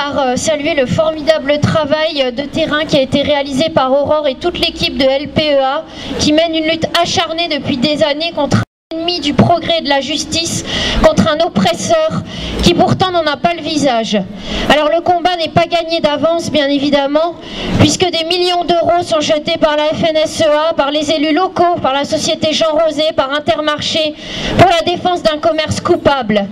par saluer le formidable travail de terrain qui a été réalisé par Aurore et toute l'équipe de LPEA qui mène une lutte acharnée depuis des années contre un ennemi du progrès et de la justice, contre un oppresseur qui pourtant n'en a pas le visage. Alors le combat n'est pas gagné d'avance bien évidemment, puisque des millions d'euros sont jetés par la FNSEA, par les élus locaux, par la société Jean Rosé, par Intermarché, pour la défense d'un commerce coupable.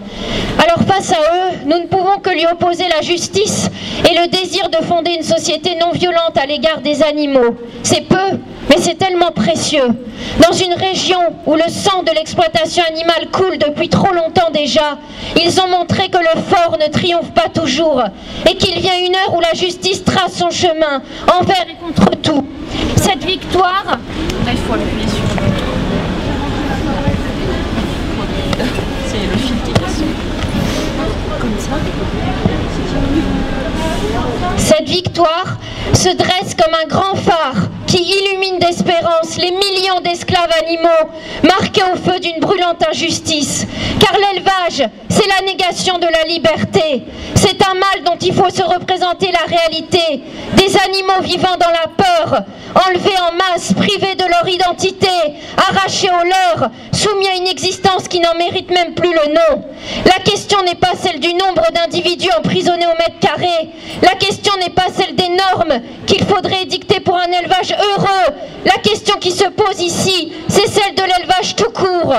Alors face à eux, nous ne pouvons que lui opposer la justice et le désir de fonder une société non violente à l'égard des animaux. C'est peu, mais c'est tellement précieux. Dans une région où le sang de l'exploitation animale coule depuis trop longtemps déjà, ils ont montré que le fort ne triomphe pas toujours et qu'il vient une heure où la justice trace son chemin envers et contre tout. Cette victoire... Là, il faut appuyer sur... C'est le fil qui passe. Comme ça. Cette victoire se dresse comme un grand phare qui illumine d'espérance les millions d'esclaves animaux marqués au feu d'une brûlante injustice. Car l'élevage, c'est la négation de la liberté. C'est un mal dont il faut se représenter la réalité. Des animaux vivant dans la peur, enlevés en masse, privés de leur identité, arrachés au leur, soumis à une existence qui n'en mérite même plus le nom. La question n'est pas celle du nombre d'individus emprisonnés au mètre carré. La question n'est pas celle des normes qu'il faudrait édicter pour un élevage heureux. La question qui se pose ici, c'est celle de l'élevage tout court.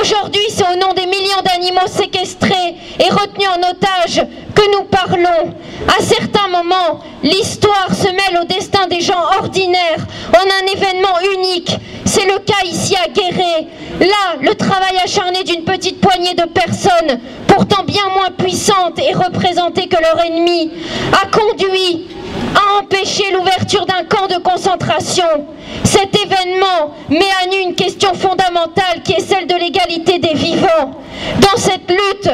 Aujourd'hui, c'est au nom des millions d'animaux séquestrés et retenus en otage que nous parlons. À certains moments, l'histoire se mêle au destin des gens ordinaires en un événement unique. C'est le cas ici à Guéret. Là, le travail acharné d'une petite poignée de personnes, pourtant bien moins puissantes et représentées que leur ennemi, a conduit à empêcher l'ouverture d'un camp de concentration. Cet événement met à nu une question fondamentale qui est celle de l'égalité des vivants. Dans cette lutte,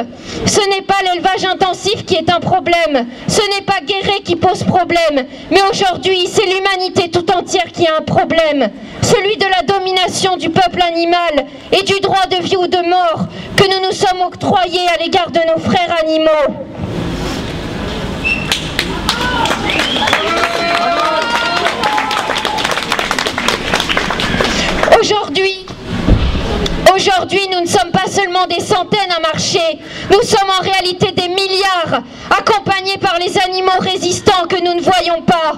ce n'est pas l'élevage intensif qui est un problème, ce n'est pas Guéret qui pose problème, mais aujourd'hui c'est l'humanité tout entière qui a un problème, celui de la domination du peuple animal et du droit de vie ou de mort que nous nous sommes octroyés à l'égard de nos frères animaux. Aujourd'hui, nous ne sommes pas seulement des centaines à marcher, nous sommes en réalité des milliards, accompagnés par les animaux résistants que nous ne voyons pas.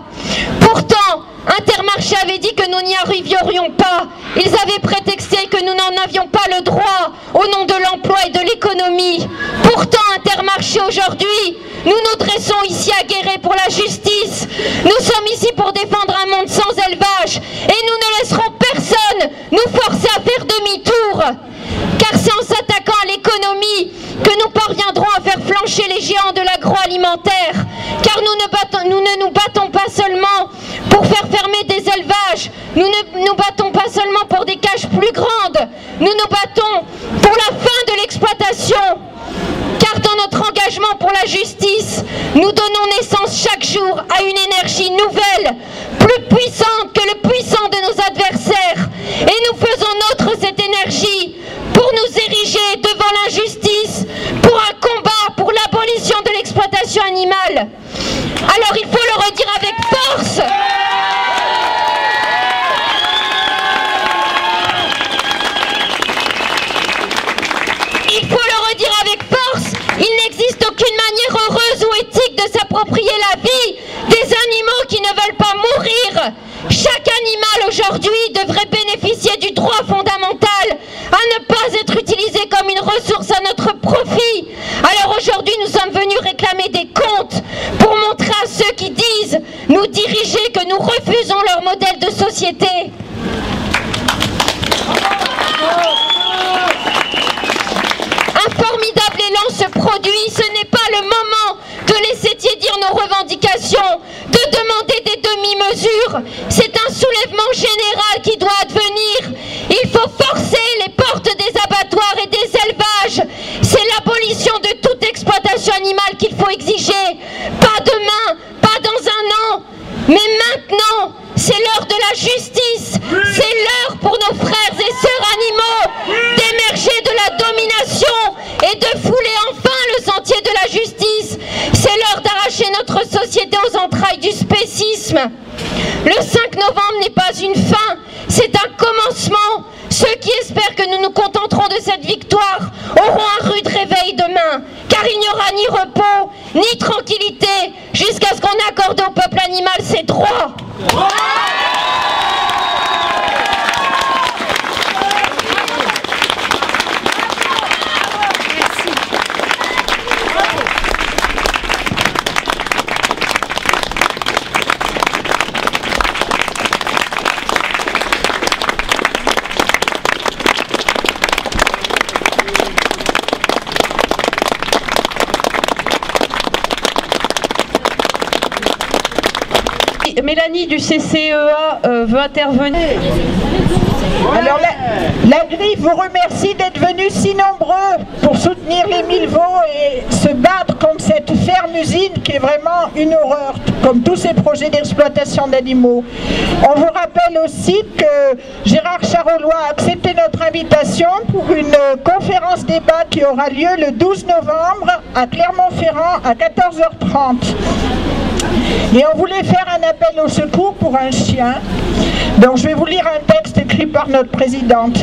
Pourtant, Intermarché avait dit que nous n'y arriverions pas. Ils avaient prétexté que nous n'en avions pas le droit au nom de l'emploi et de l'économie. Pourtant, Intermarché aujourd'hui, nous nous dressons ici à Guéret pour la justice. Nous sommes ici pour défendre un monde sans élevage et nous ne laisserons personne nous forcer à faire demi-tour. Car c'est en s'attaquant à l'économie que nous parviendrons à faire flancher les géants de l'agroalimentaire. Car nous ne nous battons pas seulement pour faire fermer des élevages, nous ne nous battons pas seulement pour des cages plus grandes, nous nous battons pour la fin de l'exploitation. Car dans notre engagement pour la justice, nous donnons naissance chaque jour à une énergie nouvelle, plus puissante que le puissant de nos adversaires. Et nous faisons nôtre cette énergie pour nous ériger devant l'injustice, pour un combat pour l'abolition de l'exploitation animale. Alors il faut le redire avec force. Il faut le redire avec force, il n'existe aucune manière heureuse ou éthique de s'approprier la vie des animaux qui ne veulent pas mourir. Chaque animal aujourd'hui devrait bénéficier du droit fondamental à ne pas être utilisé comme une ressource à notre profit. Alors aujourd'hui nous sommes venus réclamer des comptes pour montrer à ceux qui disent nous diriger que nous refusons leur modèle de société. Un formidable élan se produit, ce n'est pas le moment de laisser tiédir nos revendications, de demander des demi-mesures. C'est un soulèvement général qui doit advenir. Il faut forcer les portes des abattoirs et des élevages. C'est l'abolition de toute exploitation animale qu'il faut exiger. Pas demain, pas dans un an, mais maintenant. C'est l'heure de la justice. C'est l'heure pour nos frères et sœurs animaux d'émerger de la domination et de fouler enfin le sentier de la justice. C'est l'heure d'arracher notre terrorisme. Le 5 novembre n'est pas une fin, c'est un commencement. Ceux qui espèrent que nous nous contenterons de cette victoire auront un rude réveil demain, car il n'y aura ni repos, ni tranquillité, jusqu'à ce qu'on accorde au peuple animal ses droits. Mélanie du CCEA veut intervenir. Alors la Griffe vous remercie d'être venus si nombreux pour soutenir les Milvaux et se battre contre cette ferme-usine qui est vraiment une horreur, comme tous ces projets d'exploitation d'animaux. On vous rappelle aussi que Gérard Charolois a accepté notre invitation pour une conférence débat qui aura lieu le 12 novembre à Clermont-Ferrand à 14h30. Et on voulait faire un appel au secours pour un chien. Donc je vais vous lire un texte écrit par notre présidente.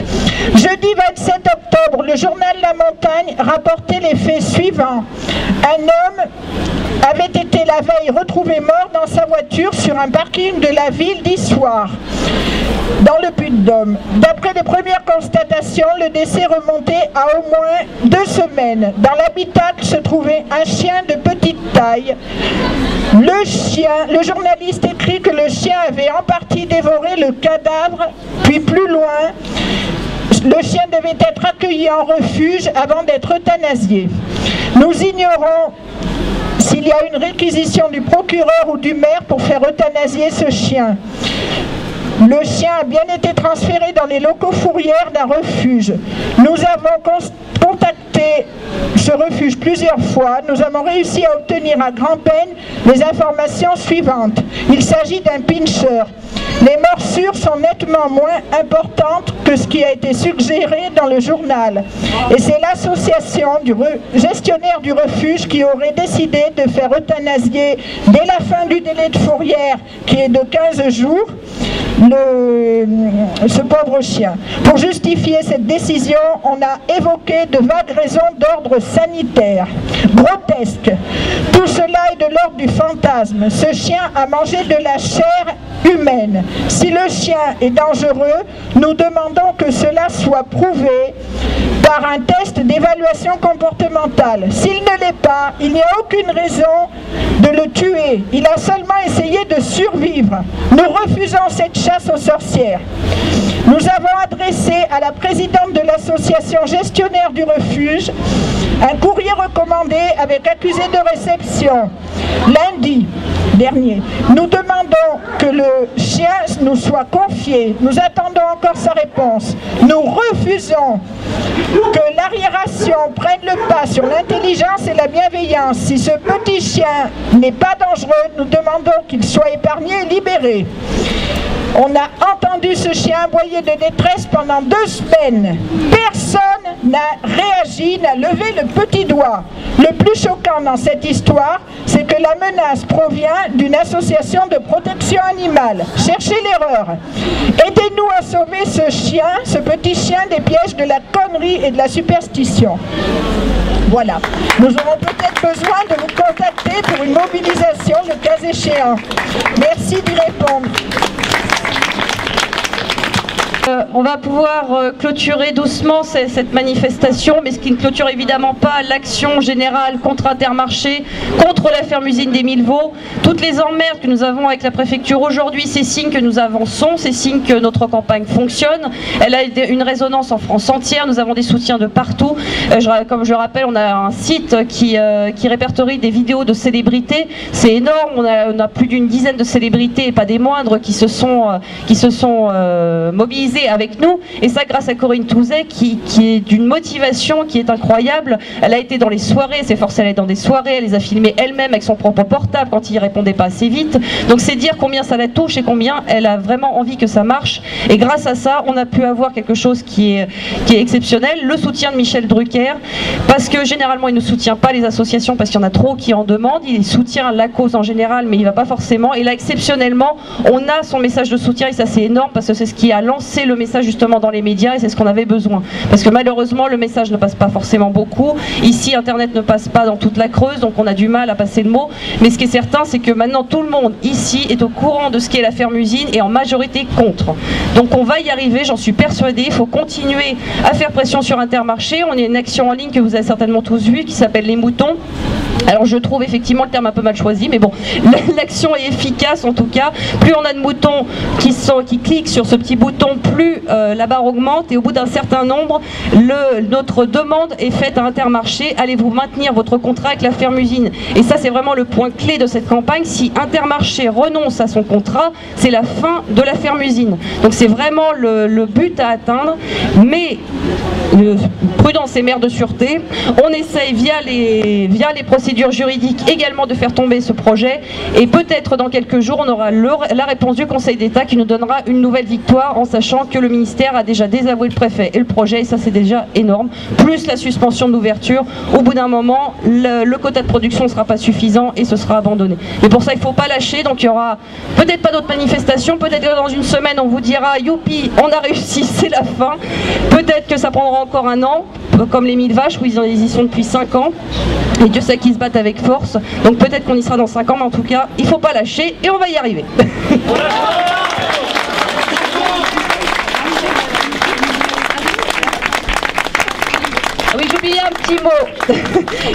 Jeudi 27 octobre, le journal La Montagne rapportait les faits suivants. Un homme avait été la veille retrouvé mort dans sa voiture sur un parking de la ville d'Issoire, dans le Puy-de-Dôme. D'après les premières constatations, le décès remontait à au moins 2 semaines. Dans l'habitacle se trouvait un chien de petite taille. Le journaliste écrit que le chien avait en partie dévoré le cadavre, puis plus loin, le chien devait être accueilli en refuge avant d'être euthanasié. Nous ignorons s'il y a une réquisition du procureur ou du maire pour faire euthanasier ce chien. Le chien a bien été transféré dans les locaux fourrières d'un refuge. Nous avons contacté ce refuge plusieurs fois. Nous avons réussi à obtenir à grand-peine les informations suivantes. Il s'agit d'un pincher. Les morsures sont nettement moins importantes que ce qui a été suggéré dans le journal. Et c'est l'association du gestionnaire du refuge qui aurait décidé de faire euthanasier dès la fin du délai de fourrière, qui est de 15 jours, ce pauvre chien. Pour justifier cette décision, on a évoqué de vagues raisons d'ordre sanitaire. Grotesque. Tout cela est de l'ordre du fantasme. Ce chien a mangé de la chair humaine. Si le chien est dangereux, nous demandons que cela soit prouvé par un test d'évaluation comportementale. S'il ne l'est pas, il n'y a aucune raison de le tuer. Il a seulement essayé de survivre. Nous refusons cette chasse aux sorcières. Nous avons adressé à la présidente de l'association gestionnaire du refuge un courrier recommandé avec accusé de réception lundi dernier. Nous demandons que le chien nous soit confié. Nous attendons encore sa réponse. Nous refusons que l'arriération prenne le pas sur l'intelligence et la bienveillance. Si ce petit chien n'est pas dangereux, nous demandons qu'il soit épargné et libéré. On a entendu ce chien aboyer de détresse pendant 2 semaines. Personne n'a réagi, n'a levé le petit doigt. Le plus choquant dans cette histoire, c'est que la menace provient d'une association de protection animale. Cherchez l'erreur. Aidez-nous à sauver ce chien, ce petit chien, des pièges de la connerie et de la superstition. Voilà. Nous aurons peut-être besoin de vous contacter pour une mobilisation le cas échéant. Merci d'y répondre. On va pouvoir clôturer doucement cette manifestation, mais ce qui ne clôture évidemment pas l'action générale contre Intermarché, contre la ferme-usine des Milvaux. Toutes les emmerdes que nous avons avec la préfecture aujourd'hui, c'est signe que nous avançons, c'est signe que notre campagne fonctionne. Elle a une résonance en France entière, nous avons des soutiens de partout. Comme je rappelle, on a un site qui répertorie des vidéos de célébrités. C'est énorme, on a plus d'une dizaine de célébrités, et pas des moindres, qui se sont mobilisées créé avec nous, et ça grâce à Corinne Touzet qui est d'une motivation qui est incroyable. Elle a été dans les soirées, elle s'est forcée à aller dans des soirées, elle les a filmées elle-même avec son propre portable quand il répondait pas assez vite. Donc c'est dire combien ça la touche et combien elle a vraiment envie que ça marche. Et grâce à ça, on a pu avoir quelque chose qui est exceptionnel, le soutien de Michel Drucker, parce que généralement il ne soutient pas les associations parce qu'il y en a trop qui en demandent, il soutient la cause en général mais il ne va pas forcément, et là exceptionnellement on a son message de soutien et ça c'est énorme parce que c'est ce qui a lancé le message justement dans les médias et c'est ce qu'on avait besoin. Parce que malheureusement le message ne passe pas forcément beaucoup, ici internet ne passe pas dans toute la Creuse donc on a du mal à passer le mot, mais ce qui est certain c'est que maintenant tout le monde ici est au courant de ce qu'est la ferme-usine et en majorité contre. Donc on va y arriver, j'en suis persuadée, il faut continuer à faire pression sur Intermarché. On a une action en ligne que vous avez certainement tous vue qui s'appelle les moutons. Alors je trouve effectivement le terme un peu mal choisi, mais bon, l'action est efficace en tout cas. Plus on a de moutons qui cliquent sur ce petit bouton, plus la barre augmente et au bout d'un certain nombre, notre demande est faite à Intermarché. Allez-vous maintenir votre contrat avec la ferme-usine? Et ça c'est vraiment le point clé de cette campagne. Si Intermarché renonce à son contrat, c'est la fin de la ferme-usine. Donc c'est vraiment le but à atteindre, mais prudence et mère de sûreté, on essaye via les procédures juridiques également de faire tomber ce projet et peut-être dans quelques jours on aura la réponse du Conseil d'État qui nous donnera une nouvelle victoire en sachant que le ministère a déjà désavoué le préfet et le projet et ça c'est déjà énorme, plus la suspension de l'ouverture. Au bout d'un moment le quota de production ne sera pas suffisant et ce sera abandonné. Mais pour ça il ne faut pas lâcher, donc il y aura peut-être pas d'autres manifestations, peut-être que dans une semaine on vous dira youpi on a réussi, c'est la fin, peut-être que ça prendra encore un an comme les 1000 vaches où ils y sont depuis 5 ans et Dieu sait qu'ils se battent avec force, donc peut-être qu'on y sera dans 5 ans, mais en tout cas il ne faut pas lâcher et on va y arriver. Oui, j'oubliais un petit mot.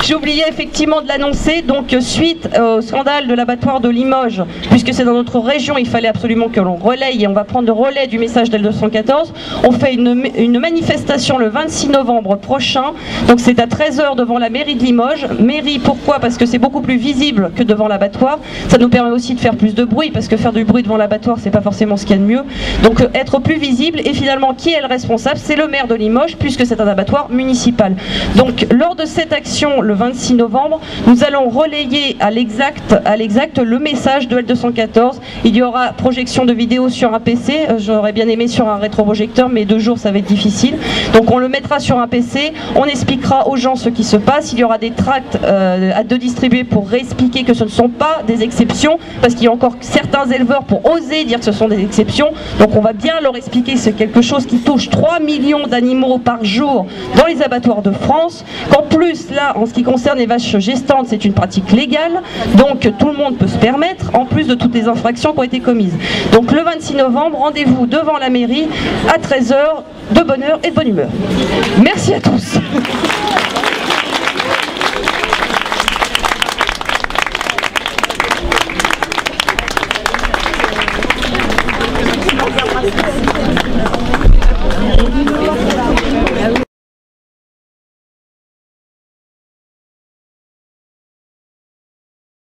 J'ai oublié effectivement de l'annoncer. Donc suite au scandale de l'abattoir de Limoges, puisque c'est dans notre région, il fallait absolument que l'on relaye et on va prendre le relais du message d'L214. On fait une manifestation le 26 novembre prochain. Donc c'est à 13 h devant la mairie de Limoges. Mairie, pourquoi? Parce que c'est beaucoup plus visible que devant l'abattoir. Ça nous permet aussi de faire plus de bruit, parce que faire du bruit devant l'abattoir, c'est pas forcément ce qu'il y a de mieux. Donc être plus visible, et finalement qui est le responsable? C'est le maire de Limoges, puisque c'est un abattoir municipal. Donc lors de cette action le 26 novembre, nous allons relayer à l'exact le message de L214. Il y aura projection de vidéos sur un PC, j'aurais bien aimé sur un rétroprojecteur mais 2 jours ça va être difficile. Donc on le mettra sur un PC, on expliquera aux gens ce qui se passe, il y aura des tracts à distribuer pour réexpliquer que ce ne sont pas des exceptions, parce qu'il y a encore certains éleveurs pour oser dire que ce sont des exceptions. Donc on va bien leur expliquer que c'est quelque chose qui touche 3 millions d'animaux par jour dans les abattoirs de France, qu'en plus là en ce qui concerne les vaches gestantes c'est une pratique légale, donc tout le monde peut se permettre en plus de toutes les infractions qui ont été commises. Donc le 26 novembre, rendez-vous devant la mairie à 13 h, de bonne heure et de bonne humeur. Merci à tous.